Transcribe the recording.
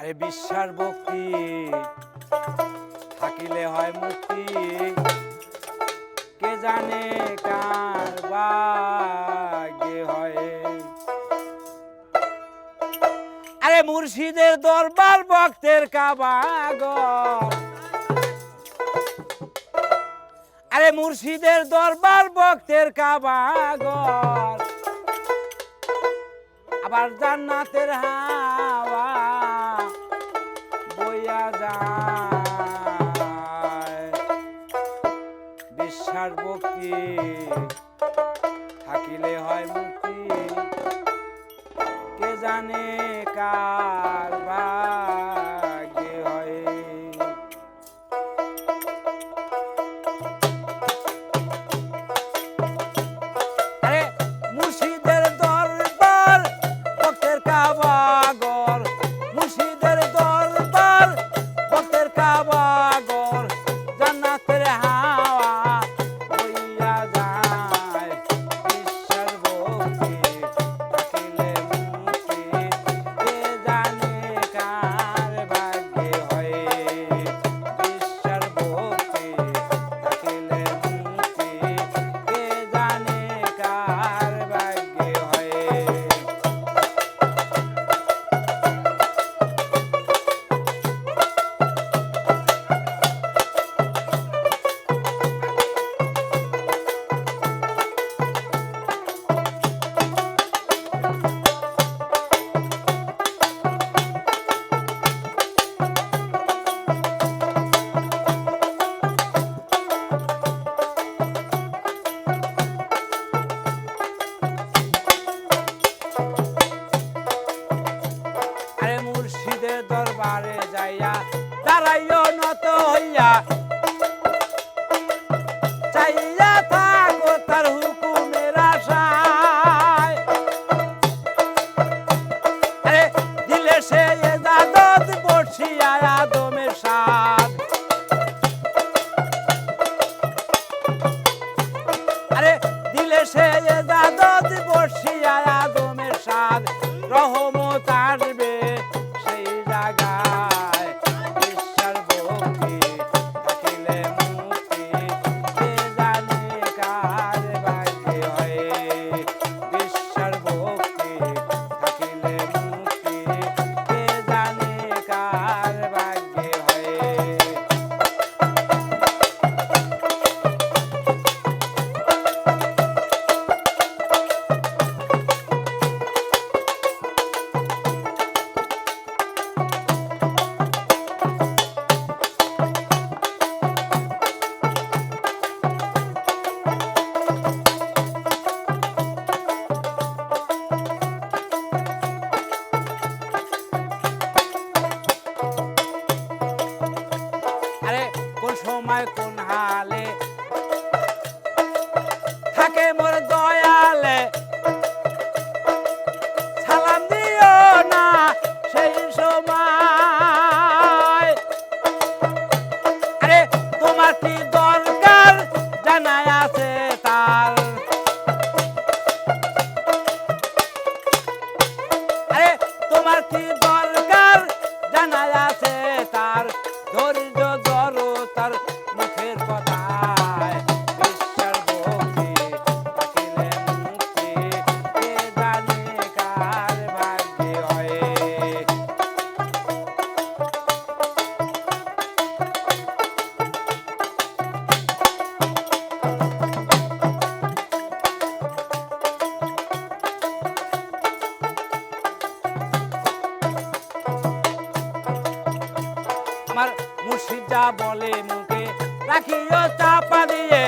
আরে বিশ্বাস ভক্তি থাকিলে হয় মুক্তি, কে জানে কার ভাগ্যে হয়। আরে মুর্শিদের দরবার ভক্তের কাবাগর, আরে মুর্শিদের দরবার ভক্তের কাবাগর, আবার জান্নাতের হাওয়া বইয়া যায়। বিশ্বাস ভক্তি থাকিলে হয় মুক্তি, কে জানে কার ভাগ্যে হয়। আরে মুর্শিদের দরবার ভক্তের কাবাগর, মুর্শিদের দরবার ভক্তের কাবাগর, জান্নাতের হাওয়া বইয়া যায়। বিশ্বাস ভক্তি থাকিলে মুক্তি, কে জানে কার ভাগ্যে হয়। বিশ্বাস ভক্তি থাকিলে মুক্তি, কে জানে কার ভাগ্যে হয়। আরে মুর্শিদের দরবারে যাইয়া দাঁড়াইও নত হইয়া, চাইয়া থাকো তার হুকুমের আশায়। আরে দিলে সে ইজাজত বসিয়া আদমের সাদ, আরে দিলে সে ইজাজত বসিয়া আদমের সাদ। রহমত আসবে সেই জায়গায়। বিশ্বাস ভক্তি থাকিলে মুক্তি, কে জানে কার ভাগ্যে হয়। বিশ্বাস ভক্তি থাকিলে মুক্তি, কে জানে কার ভাগ্যে হয়। আরে কোন সময় কোন হালে থাকে মোর দয়ালে, সালাম দিও না সেই সময়। আরে তোমার কি দরকার জানাই আছে তার, আরে তোমার কি দরকার জানাই আছে তার। ধৈর্য ধরো তার মুখের কথায়। বিশ্বাস ভক্তি থাকিলে মুক্তি, কে জানে কার ভাগ্যে হয়। আমার মুর্শিদ যা বলে মুখে রাখিও চাপা দিয়ে,